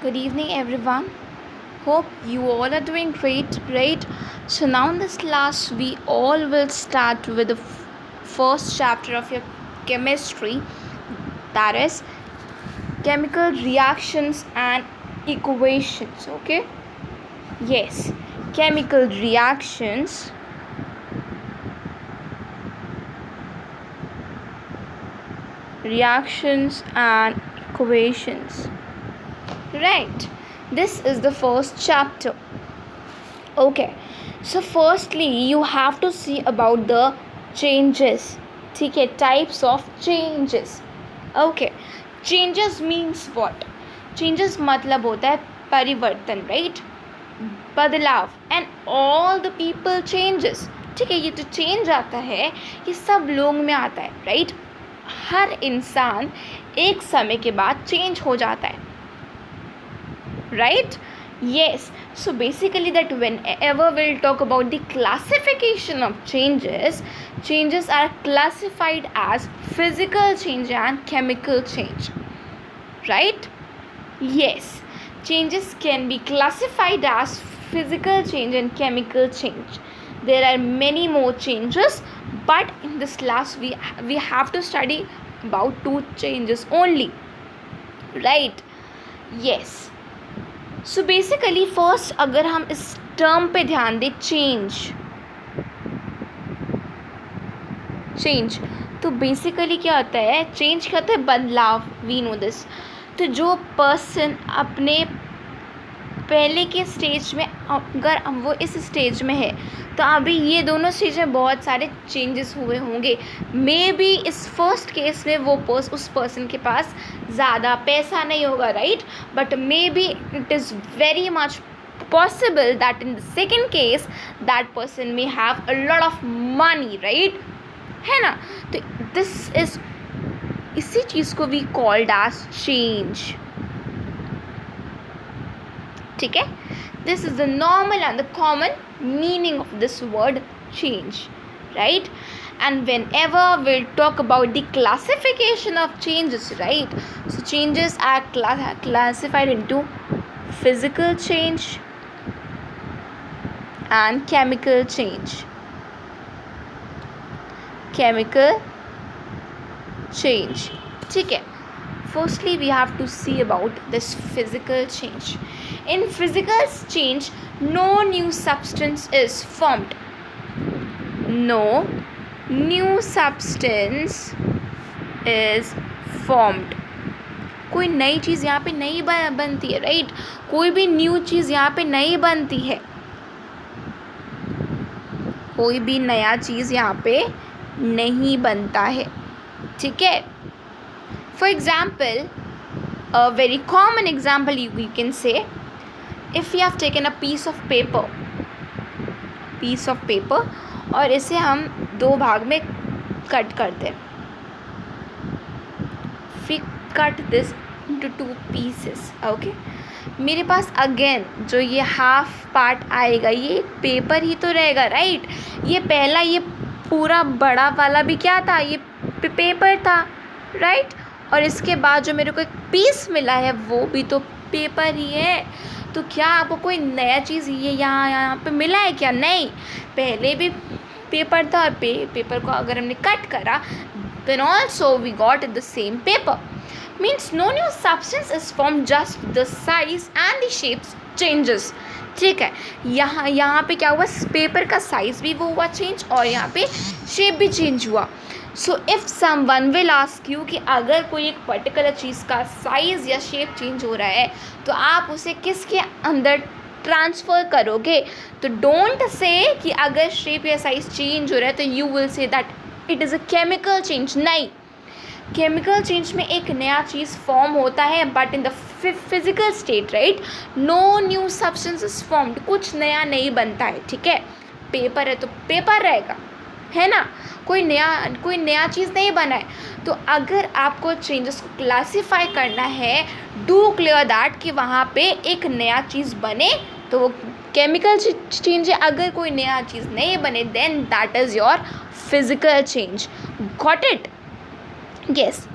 Good evening, everyone. Hope you all are doing great. So now in this class, we all will start with the first chapter of your chemistry, that is chemical reactions and equations. Okay? Yes, chemical reactions. Reactions and equations. Right. This is the first chapter. Okay, so firstly you have to see about the changes. ठीक है, types of changes. Okay, changes means what? Changes मतलब होता है परिवर्तन, right? बदलाव. And all the people changes. ठीक है, ये जो चेंज आता है ये सब लोग में आता है, right? हर इंसान एक समय के बाद चेंज हो जाता है, right? Yes, so basically that whenever we'll talk about the classification of changes, changes are classified as physical change and chemical change, right? Yes, changes can be classified as physical change and chemical change. There are many more changes, but in this class we have to study about two changes only, right? Yes. So basically first अगर हम इस term पे ध्यान दें, change तो basically क्या होता है? चेंज क्या होता है? बदलाव. We know this. तो जो पर्सन अपने पहले के स्टेज में, अगर वो इस स्टेज में है तो अभी ये दोनों स्टेज में बहुत सारे चेंजेस हुए होंगे. मे बी इस फर्स्ट केस में वो उस पर्सन के पास ज़्यादा पैसा नहीं होगा, right? But may be it is very much possible that in the second case that person may have a lot of money, right? है ना? तो दिस इज, इसी चीज़ को वी कॉल्ड एज चेंज. ठीक है, this is the normal and the common meaning of this word change, right? And whenever we'll talk about the classification of changes, right? So changes are classified into physical change and chemical change. Chemical change. ठीक है, firstly we have to see about this physical change. In physical change, no new substance is formed. No new substance is formed. कोई नई चीज़ यहाँ पे नहीं बनती है, right? कोई भी न्यू चीज़ यहाँ पे नहीं बनती है. कोई भी नया चीज़ यहाँ पे नहीं बनता है. ठीक है. For example, a very common example you can say, if you have taken a piece of paper और इसे हम दो भाग में कट करते हैं. We cut this into two pieces. Okay, मेरे पास अगेन जो ये हाफ पार्ट आएगा ये पेपर ही तो रहेगा, राइट? ये पहला, ये पूरा बड़ा वाला भी क्या था? ये पेपर था, राइट? और इसके बाद जो मेरे को एक पीस मिला है वो भी तो पेपर ही है. तो क्या आपको कोई नया चीज़ ये यहाँ पे मिला है क्या? नहीं, पहले भी पेपर था और पेपर को अगर हमने कट करा then also we got the same paper. Means no new substance is formed, just the size and the shapes changes. ठीक है, यहाँ पे क्या हुआ? पेपर का साइज़ भी वो हुआ चेंज और यहाँ पे शेप भी चेंज हुआ. So if someone will ask you कि अगर कोई एक पर्टिकुलर चीज़ का साइज़ या शेप चेंज हो रहा है तो आप उसे किसके अंदर ट्रांसफ़र करोगे? तो डोंट से कि अगर शेप या साइज़ चेंज हो रहा है तो you will say that it is a chemical change. नहीं, केमिकल चेंज में एक नया चीज़ फॉर्म होता है, but in the physical state, right, no new substance is formed. कुछ नया नहीं बनता है. ठीक है, पेपर है तो पेपर रहेगा, है ना? कोई नया चीज़ नहीं बना है. तो अगर आपको चेंजेस को क्लासीफाई करना है, डू क्लियर दैट कि वहाँ पे एक नया चीज़ बने तो वो केमिकल चेंज है. अगर कोई नया चीज़ नहीं बने then that is your physical change. Got it? Yes.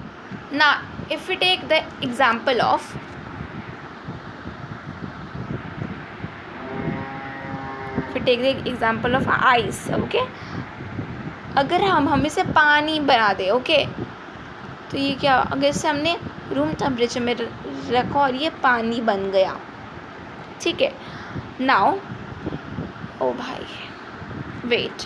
Now, if we take the example of we take the example of ice, okay. अगर हम इसे पानी बना दें, ओके, तो ये क्या, अगर इसे हमने रूम टेम्परेचर में रखा और ये पानी बन गया, ठीक है। नाउ ओ भाई वेट,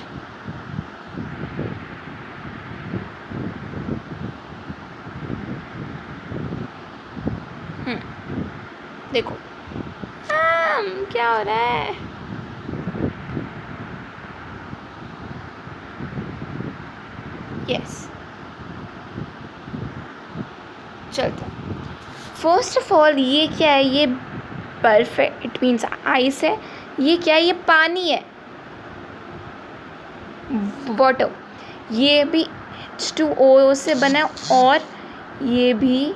देखो क्या हो रहा है। यस, चलते। फर्स्ट ऑफ ऑल ये क्या है, ये बर्फ है, इट मीन्स आइस है। ये क्या है, ये पानी है, वाटर। ये भी H2O से बना है और ये भी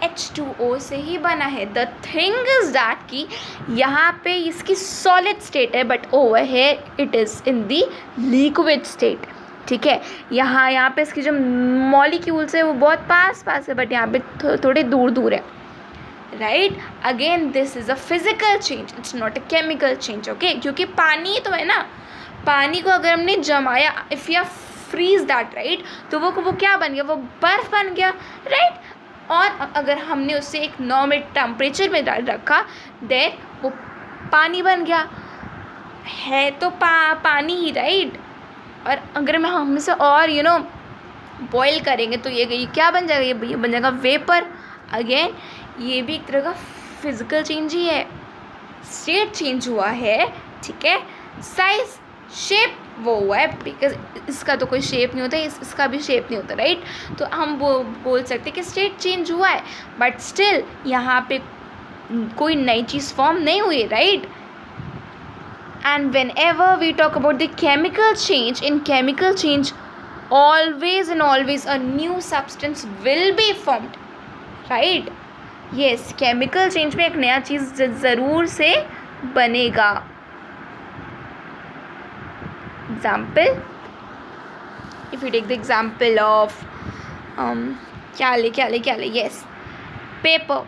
H2O से ही बना है। द थिंग इज दैट कि यहाँ पे इसकी सॉलिड स्टेट है, but over here it is in the liquid state, ठीक है। यहाँ पे इसकी जो मॉलिक्यूल्स है वो बहुत पास है, बट यहाँ पे थोड़े दूर दूर है, right. Again this is a physical change, it's not a chemical change, okay. क्योंकि पानी तो है ना, पानी को अगर हमने जमाया, if you freeze that, right, तो वो क्या बन गया, वो बर्फ़ बन गया, राइट। और अगर हमने उसे एक नॉर्मल टेम्परेचर में रखा, देन वो पानी बन गया, है तो पानी ही, राइट। और अगर हम इसे और बॉयल करेंगे तो ये क्या बन जाएगा, ये बन जाएगा वेपर। अगेन ये भी एक तरह का फिजिकल चेंज ही है, स्टेट चेंज हुआ है, ठीक है। साइज शेप वो हुआ है, बिकॉज इसका तो कोई शेप नहीं होता, इसका भी शेप नहीं होता, राइट। तो हम वो बोल सकते हैं कि स्टेट चेंज हुआ है, बट स्टिल यहाँ पे कोई नई चीज़ फॉर्म नहीं हुई, right. And whenever we talk about the chemical change, in chemical change always and always a new substance will be formed, right? Yes, chemical change में एक नया चीज़ ज़रूर से बनेगा। Example, if you take the example of क्या ले, yes, paper.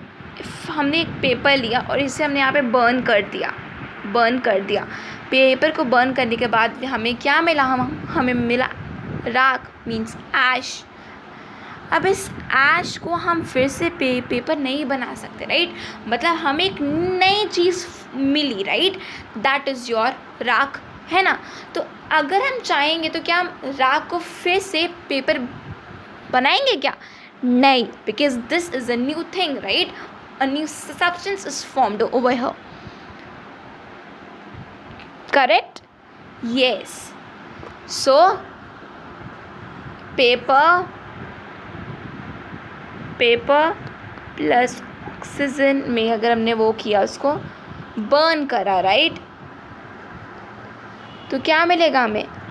हमने एक पेपर लिया और इसे हमने यहाँ पे बर्न कर दिया। पेपर को बर्न करने के बाद हमें क्या मिला, हमें मिला राख, मीन्स ऐश। अब इस ऐश को हम फिर से पेपर नहीं बना सकते, राइट। मतलब हमें एक नई चीज़ मिली, राइट, दैट इज़ योर राख, है ना। तो अगर हम चाहेंगे तो क्या हम राख को फिर से पेपर बनाएंगे क्या? नहीं, because this is a new thing, right, a new substance is formed over here, correct? Yes. So paper plus oxygen में अगर हमने वो किया, उसको बर्न करा, राइट, तो क्या मिलेगा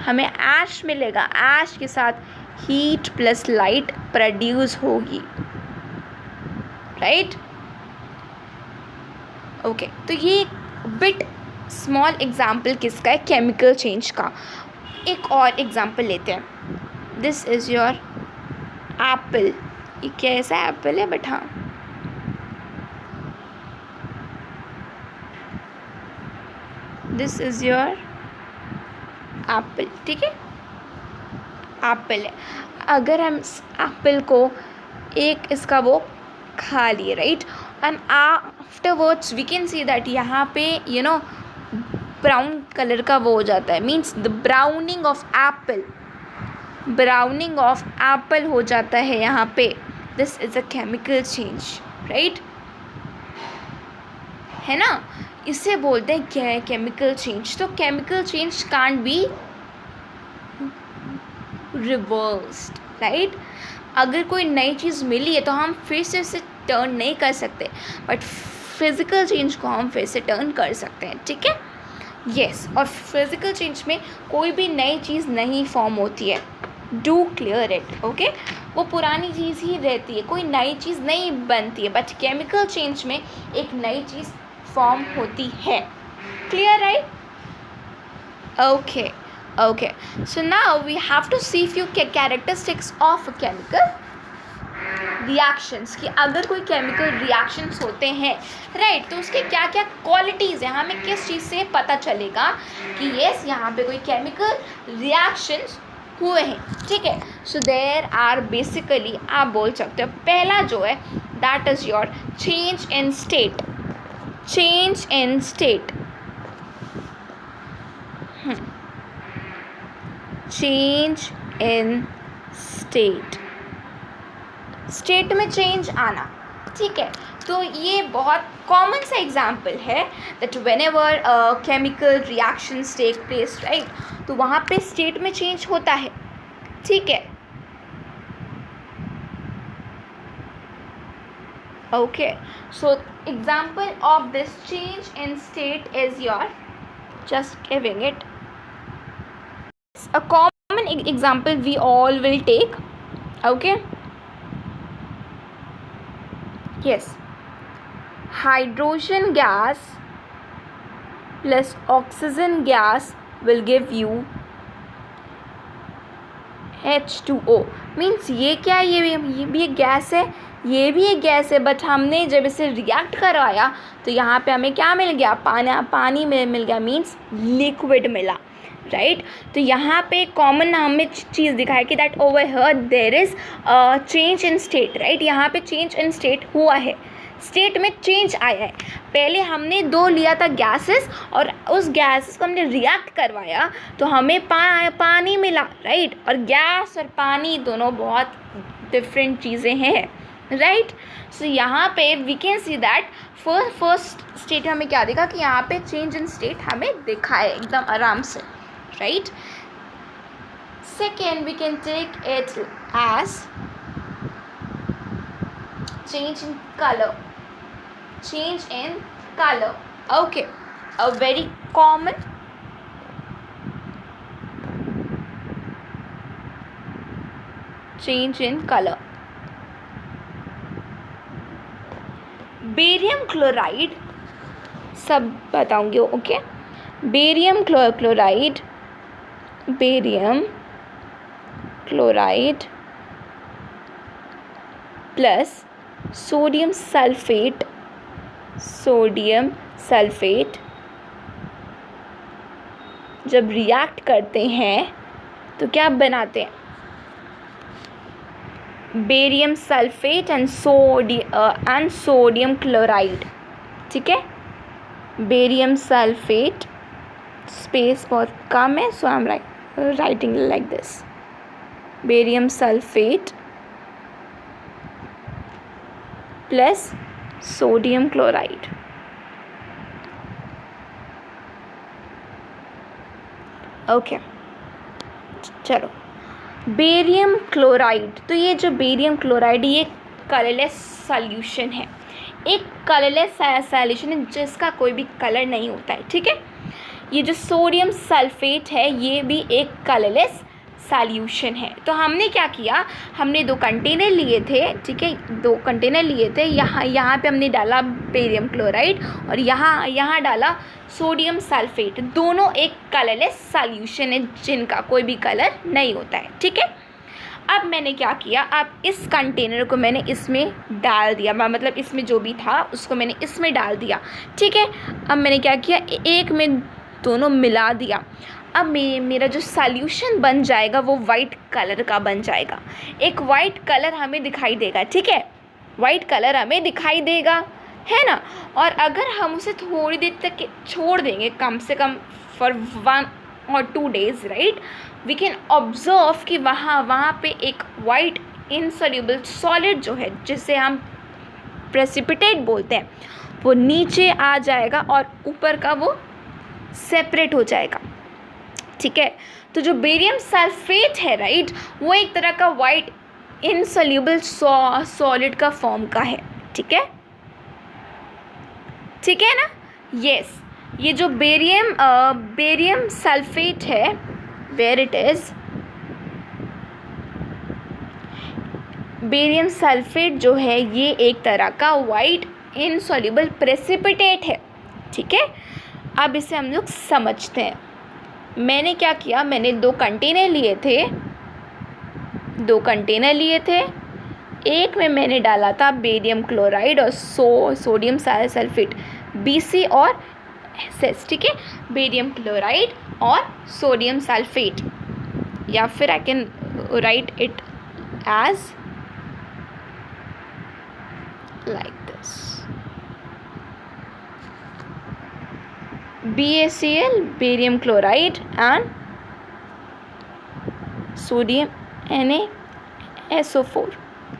हमें ऐश मिलेगा। ऐश के साथ हीट प्लस लाइट प्रोड्यूस होगी, राइट। ओके, तो ये बिट स्मॉल एग्जाम्पल किसका है, केमिकल चेंज का। एक और एग्जाम्पल लेते हैं। This is your Apple. ये कैसा एप्पल है, बट हाँ, दिस इज़ योर एप्पल, ठीक है, एप्पल है। अगर हम इस एप्पल को एक इसका वो खा लिए, right, and afterwards we can see that यहाँ पे ब्राउन कलर का वो हो जाता है, means the browning of apple हो जाता है यहाँ पे। This is a chemical change, right, है ना। इसे बोलते हैं केमिकल चेंज। तो chemical change can't be reversed, right. अगर कोई नई चीज़ मिली है तो हम फिर से उसे टर्न नहीं कर सकते, बट फिज़िकल चेंज को हम फिर से टर्न कर सकते हैं, ठीक है। यस, और फिज़िकल चेंज में कोई भी नई चीज़ नहीं फॉर्म होती है, डू क्लियर इट, ओके। वो पुरानी चीज़ ही रहती है, कोई नई चीज़ नहीं बनती है, बट केमिकल चेंज में एक नई चीज़ फॉर्म होती है, clear, right. Okay, so now we have to see few characteristics of a chemical. Reactions कि अगर कोई केमिकल रिएक्शंस होते हैं राइट, तो उसके क्या क्या क्वालिटीज़ हैं, हमें किस चीज़ से पता चलेगा कि यस यहाँ पे कोई केमिकल रिएक्शंस हुए हैं, ठीक है। सो देयर आर बेसिकली आप बोल सकते हो पहला जो है that is your change in state, change in state, change in state, state में चेंज आना, ठीक है। तो ये बहुत कॉमन सा एग्जाम्पल है that whenever chemical reactions take place right, तो वहाँ पे स्टेट में चेंज होता है, ठीक है। Okay, so example of this change in state is your, just giving it a common example we all will take, okay, yes, hydrogen gas plus oxygen gas will give you H2O, means ये क्या है, ये भी एक gas है, ये भी एक गैस है, बट हमने जब इसे रिएक्ट करवाया तो यहाँ पे हमें क्या मिल गया, पानी में मिल गया, मीन्स लिक्विड मिला राइट। तो यहाँ पे कॉमन हमें चीज़ दिखाई कि that over here there is change in state right, यहाँ पे चेंज इन स्टेट हुआ है, स्टेट में चेंज आया है। पहले हमने दो लिया था गैसेस और उस गैसेस को हमने रिएक्ट करवाया तो हमें पानी मिला राइट, और गैस और पानी दोनों बहुत डिफरेंट चीज़ें हैं राइट। सो यहाँ पे we can see that first state हमें क्या देखा कि यहाँ पे चेंज इन स्टेट हमें दिखा है एकदम आराम से right. Second we can take it as change in color, change in color, okay, a very common change in color, barium chloride सब बताऊंगी, okay, barium chloride, barium chloride plus sodium sulphate, sodium sulphate जब react करते हैं तो क्या बनाते हैं, barium sulphate and sodium chloride, ठीक है। बेरियम सल्फेट, स्पेस बहुत कम है so I am writing like this, barium sulphate plus sodium chloride, okay. चलो बेरियम क्लोराइड, तो ये जो बेरियम क्लोराइड ये कलरलेस सॉल्यूशन है, एक कलरलेस सॉल्यूशन है जिसका कोई भी कलर नहीं होता है, ठीक है। ये जो सोडियम सल्फेट है ये भी एक कलरलेस सॉल्यूशन है। तो हमने क्या किया, हमने दो कंटेनर लिए थे, ठीक है, दो कंटेनर लिए थे, यहाँ पे हमने डाला बेरियम क्लोराइड और यहाँ डाला सोडियम सल्फेट, दोनों एक कलरलेस सॉल्यूशन है जिनका कोई भी कलर नहीं होता है, ठीक है। अब मैंने क्या किया, अब इस कंटेनर को मैंने इसमें डाल दिया, मतलब इसमें जो भी था उसको मैंने इसमें डाल दिया, ठीक है। अब मैंने क्या किया, एक में दोनों मिला दिया, अब मेरा जो सॉल्यूशन बन जाएगा वो वाइट कलर का बन जाएगा, एक वाइट कलर हमें दिखाई देगा, ठीक है, वाइट कलर हमें दिखाई देगा, है ना। और अगर हम उसे थोड़ी देर तक छोड़ देंगे, कम से कम for 1 or 2 days right, we can observe कि वहाँ पे एक वाइट इनसॉल्युबल सॉलिड जो है जिसे हम प्रेसिपिटेट बोलते हैं वो नीचे आ जाएगा और ऊपर का वो सेपरेट हो जाएगा, ठीक है। तो जो बेरियम सल्फेट है राइट, वो एक तरह का वाइट इनसॉल्युबल सॉलिड का फॉर्म का है, ठीक है, ठीक है ना, यस। ये जो बेरियम सल्फेट है, where it is, barium sulphate जो है ये एक तरह का वाइट इनसॉल्युबल प्रेसिपिटेट है, ठीक है। अब इसे हम लोग समझते हैं। मैंने क्या किया, मैंने दो कंटेनर लिए थे, एक में मैंने डाला था बेरियम क्लोराइड और सोडियम सल्फेट, BC और SS, ठीक है, बेरियम क्लोराइड और सोडियम सल्फेट, या फिर I can write it as like this, BaCl, barium chloride and sodium NaSO4,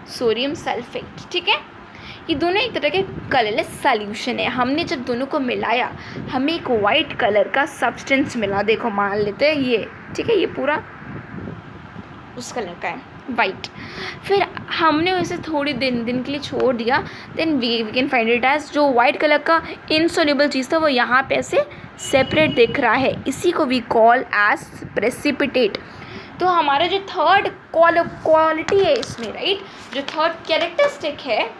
sodium sulphate, ठीक है। ये दोनों एक तरह के कलरलेस सॉल्यूशन है। हमने जब दोनों को मिलाया हमें एक वाइट कलर का सब्सटेंस मिला। देखो मान लेते हैं ये, ठीक है, ये पूरा उस कलर का है, वाइट। फिर हमने उसे थोड़ी दिन के लिए छोड़ दिया, then we can find it as जो वाइट कलर का इनसोल्यूबल चीज़ था वो यहाँ पे ऐसे सेपरेट दिख रहा है, इसी को वी कॉल एज प्रेसिपिटेट। तो हमारा जो थर्ड क्वालिटी है इसमें, राइट, जो थर्ड कैरेक्टरिस्टिक है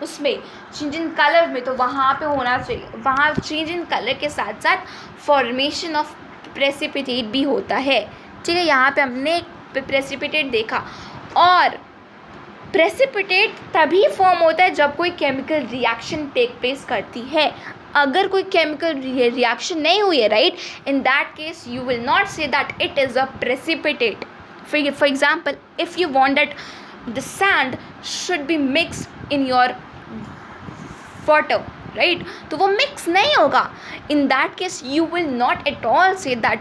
उसमें चेंज इन कलर में, तो वहाँ पे होना चाहिए, वहाँ चेंज इन कलर के साथ साथ फॉर्मेशन ऑफ प्रेसिपिटेट भी होता है, ठीक है। यहाँ पे हमने प्रेसिपिटेट देखा, और प्रेसिपिटेट तभी फॉर्म होता है जब कोई केमिकल रिएक्शन टेक प्लेस करती है। अगर कोई केमिकल रिएक्शन नहीं हुई है, right, in that case you will not से that it is a precipitate. For example, if you want that the sand should be mixed in your water, right, तो वो मिक्स नहीं होगा। इन that case you will not at all say that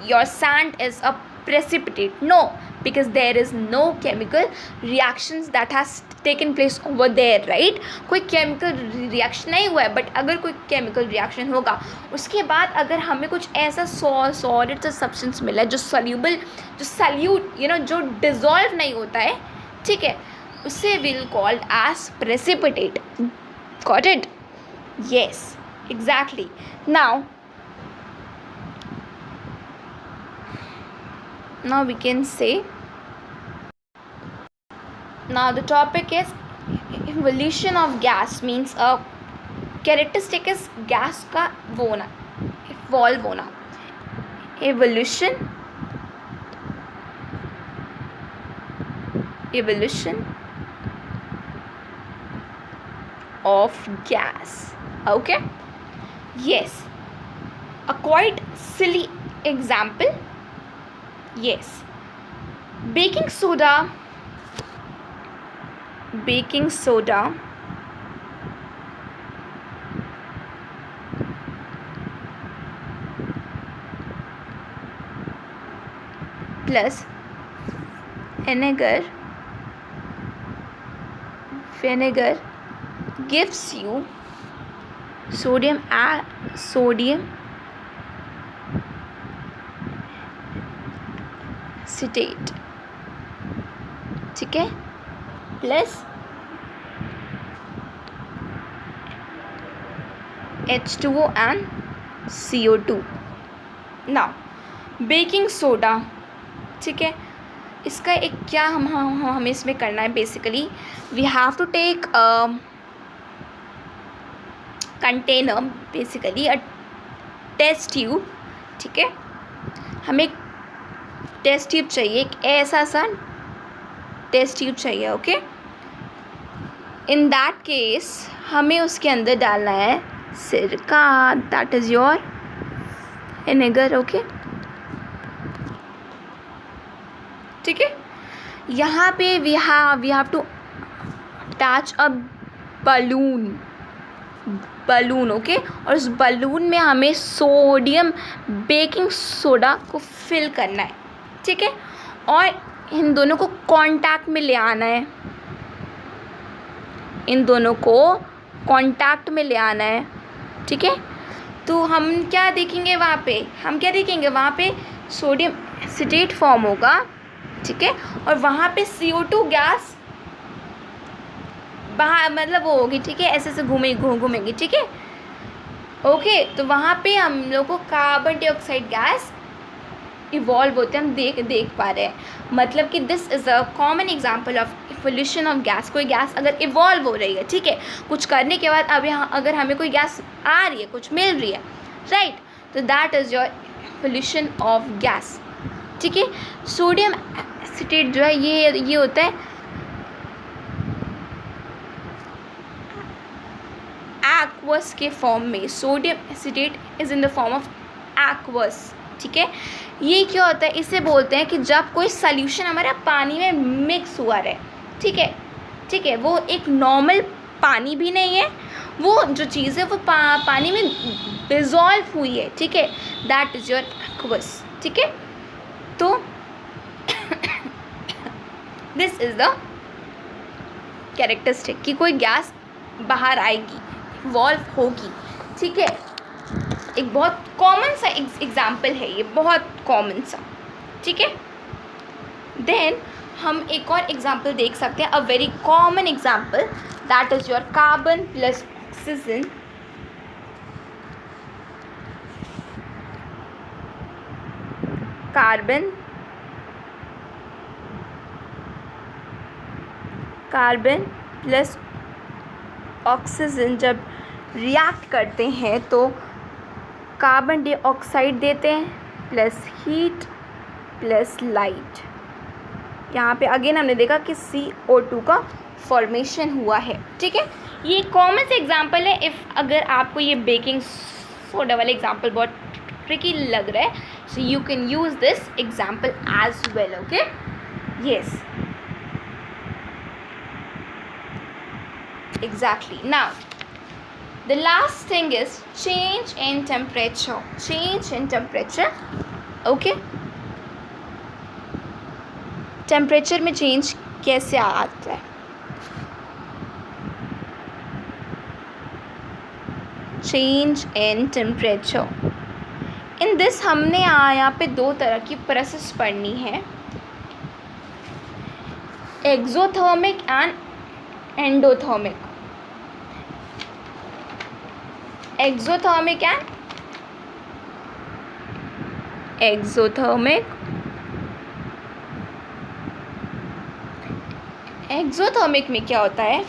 your sand is a precipitate, no, because there is no chemical reactions that has taken place over there, right। कोई chemical reaction नहीं हुआ है, but अगर कोई chemical reaction होगा उसके बाद अगर हमें कुछ ऐसा solid सा substance मिला है जो soluble, जो solute, जो dissolve नहीं होता है, ठीक है, उसे we'll call as precipitate। Got it? Yes, exactly। Now we can say, now the topic is evolution of gas, means a characteristic is gas का वो होना, evolve होना, evolution of gas, okay। Yes, a quite silly example, yes, baking soda plus vinegar gives you sodium acetate, ठीक है, plus H2O and CO2। Now baking soda, ठीक है, इसका एक क्या हमें इसमें करना है, basically we have to take container, basically a test tube, ठीक है, हमें एक टेस्ट ट्यूब चाहिए, एक ऐसा सा टेस्ट ट्यूब चाहिए, ओके। इन दैट केस हमें उसके अंदर डालना है सिरका, that is your vinegar, okay, ठीक है। यहाँ पे we have to attach a balloon, okay, और उस बलून में हमें सोडियम बेकिंग सोडा को फिल करना है, ठीक है, और इन दोनों को कांटेक्ट में ले आना है, ठीक है। तो हम क्या देखेंगे वहाँ पे, सोडियम एसीटेट फॉर्म होगा, ठीक है, और वहाँ पे CO2 गैस बाहर, मतलब वो होगी, ठीक है, ऐसे घूमेंगी, ठीक है, ओके। तो वहाँ पे हम लोग को कार्बन डाइऑक्साइड गैस इवॉल्व होते हैं, हम देख पा रहे हैं, मतलब कि this is a common example of evolution of gas. कोई गैस अगर इवॉल्व हो रही है, ठीक है, कुछ करने के बाद अब यहाँ अगर हमें कोई गैस आ रही है, कुछ मिल रही है, राइट, तो that is your evolution of gas, ठीक है। सोडियम एसीटेट जो है ये होता है एक्वस के फॉर्म में, sodium acetate is in the form of aqueous, ठीक है। ये क्या होता है, इसे बोलते हैं कि जब कोई सॉल्यूशन हमारा पानी में मिक्स हुआ रहे, ठीक है, ठीक है, वो एक नॉर्मल पानी भी नहीं है, वो जो चीज़ है वो पानी में डिज़ोल्व हुई है, ठीक है, दैट इज़ योर एक्वस, ठीक है। तो दिस इज़ द कैरेक्टरिस्टिक कि कोई गैस बाहर आएगी, इवॉल्व होगी, ठीक है। एक बहुत कॉमन सा एग्जाम्पल है ये, बहुत कॉमन सा, ठीक है। देन हम एक और एग्जाम्पल देख सकते हैं, a very common example, that is your carbon plus oxygen, carbon plus oxygen जब रिएक्ट करते हैं तो कार्बन डाइऑक्साइड देते हैं प्लस हीट प्लस लाइट। यहाँ पे अगेन हमने देखा कि CO2 का फॉर्मेशन हुआ है, ठीक है। ये कॉमन से एग्जांपल है। इफ़ अगर आपको ये बेकिंग सोडा वाला एग्जांपल बहुत ट्रिकी लग रहा है, so you can use this example as well, okay, yes, exactly. Now the last thing is change in temperature, okay। Temperature में चेंज कैसे आता है? Change in temperature, in this हमने यहाँ पे दो तरह की प्रोसेस पढ़नी है, एक्सोथर्मिक एंड एंडोथर्मिक। एक्सोथर्मिक में क्या होता है,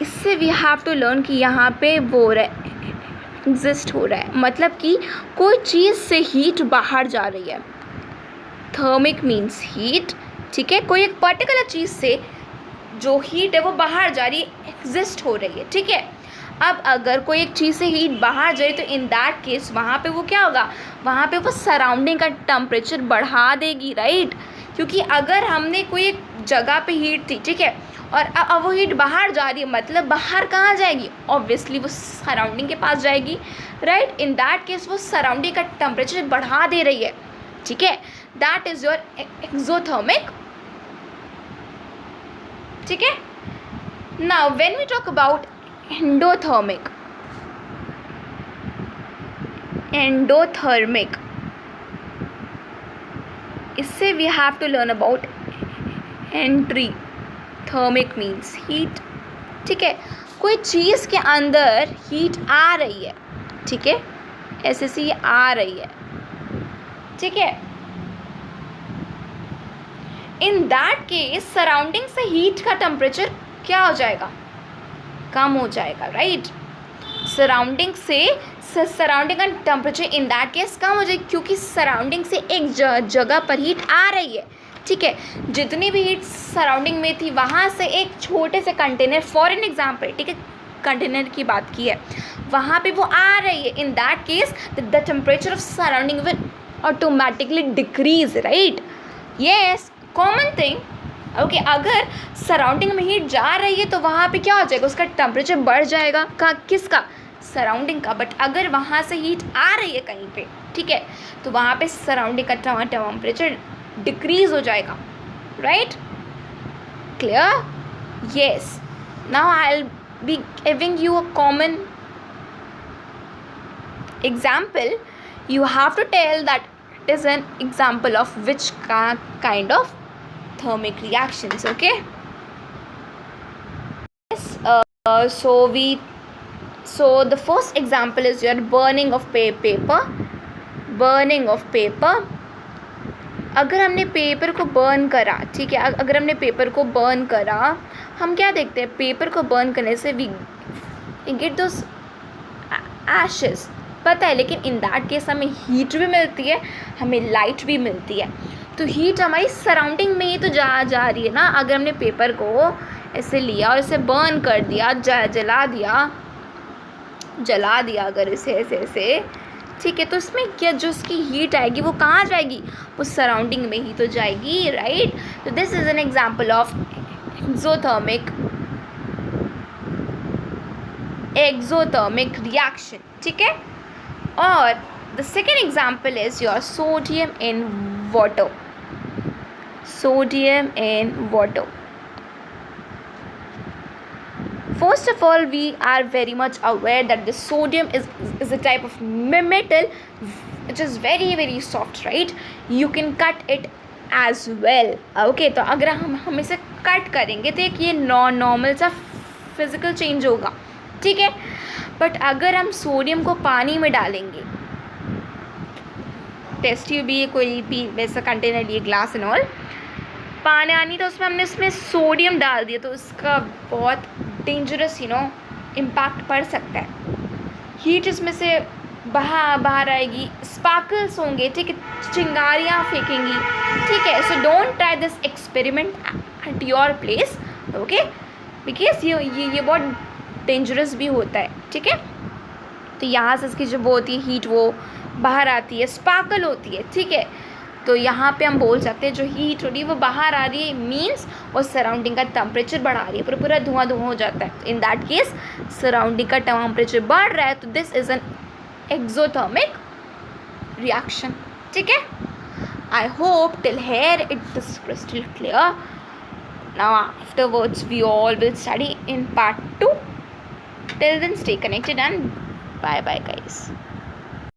इससे वी हैव टू लर्न कि यहाँ पे वो एग्जिस्ट हो रहा है, मतलब कि कोई चीज़ से हीट बाहर जा रही है। थर्मिक मीन्स हीट, ठीक है, कोई एक पर्टिकुलर चीज़ से जो हीट है वो बाहर जा रही है, एग्जिस्ट हो रही है, ठीक है। अब अगर कोई एक चीज़ से हीट बाहर जाए तो इन दैट केस वहाँ पे वो क्या होगा, वहाँ पे वो सराउंडिंग का टेम्परेचर बढ़ा देगी, राइट। क्योंकि अगर हमने कोई एक जगह पे हीट थी, ठीक है, और अब वो हीट बाहर जा रही है, मतलब बाहर कहाँ जाएगी, ऑब्वियसली वो सराउंडिंग के पास जाएगी, राइट। इन दैट केस वो सराउंडिंग का टेम्परेचर बढ़ा दे रही है, ठीक है, दैट इज़ योर एक्सोथर्मिक, ठीक है। Now when we talk about endothermic, इससे we have to learn about entry. Thermic means heat, ठीक है, कोई चीज़ के अंदर हीट आ रही है, ठीक है, ऐसे से ये आ रही है, ठीक है। इन दैट केस सराउंडिंग से हीट का टेम्परेचर क्या हो जाएगा, कम हो जाएगा, राइट। सराउंडिंग का टेम्परेचर इन दैट केस कम हो जाएगी, क्योंकि सराउंडिंग से एक जगह पर हीट आ रही है, ठीक है। जितनी भी हीट सराउंडिंग में थी वहाँ से एक छोटे से कंटेनर, फॉर एन एग्जाम्पल, ठीक है, कंटेनर की बात की है, वहाँ पे वो आ रही है, इन that case the temperature of surrounding will automatically decrease, right, yes, common thing, okay. अगर सराउंडिंग में हीट जा रही है तो वहाँ पे क्या हो जाएगा, उसका टेम्परेचर बढ़ जाएगा, किसका, सराउंडिंग का। बट अगर वहाँ से हीट आ रही है कहीं पे, ठीक है, तो वहाँ पे सराउंडिंग का टेम्परेचर डिक्रीज हो जाएगा, right, clear, yes. Now I will be giving you a common example, you have to tell that it is an example of which kind of thermic reactions, okay, yes. So the first example is your burning of paper. अगर हमने paper को burn करा, ठीक है, अगर हमने paper को burn करा, हम क्या देखते हैं, पेपर को बर्न करने से वी गेट दोस एशेस, पता है, लेकिन इन दैट केस हमें हीट भी मिलती है, हमें लाइट भी मिलती है। तो हीट हमारी सराउंडिंग में ही तो जा रही है ना। अगर हमने पेपर को ऐसे लिया और इसे बर्न कर दिया, जला दिया, जला दिया अगर इसे ऐसे ऐसे, ठीक है, तो इसमें क्या जो उसकी हीट आएगी वो कहाँ जाएगी, वो सराउंडिंग में ही तो जाएगी, राइट। तो this is an example of exothermic reaction, ठीक है। और the second example is your sodium in water, sodium in water. First of all, we are very much aware that the sodium is a type of metal which is very very soft, right? You can cut it as well. Okay, तो अगर हम इसे cut करेंगे तो एक ये normal सा physical change होगा, ठीक है। बट अगर हम सोडियम को पानी में डालेंगे, टेस्ट ट्यूब भी कोई भी वैसा कंटेनर लिए, ग्लास एंड ऑल, पानी तो उसमें हमने इसमें सोडियम डाल दिया, तो उसका बहुत डेंजरस इम्पैक्ट पड़ सकता है। हीट इसमें से बाहर आएगी, स्पार्कल्स होंगे, ठीक है, चिंगारियाँ फेंकेंगी, ठीक है। So don't try this experiment at your place, okay, because ये बहुत डेंजरस भी होता है, ठीक है। तो यहाँ से इसकी जो वो होती है हीट वो बाहर आती है, स्पार्कल होती है, ठीक है। तो यहाँ पे हम बोल सकते हैं जो हीट हो रही है वो बाहर आ रही है, मीन्स वो सराउंडिंग का टेम्परेचर बढ़ा रही है, पूरा पूरा धुआं हो जाता है। इन दैट केस सराउंडिंग का टेम्परेचर बढ़ रहा है, तो this is an exothermic reaction, ठीक है। I hope till here it is crystal clear. Now afterwards we all will study in part 2. Till then stay connected and bye bye guys.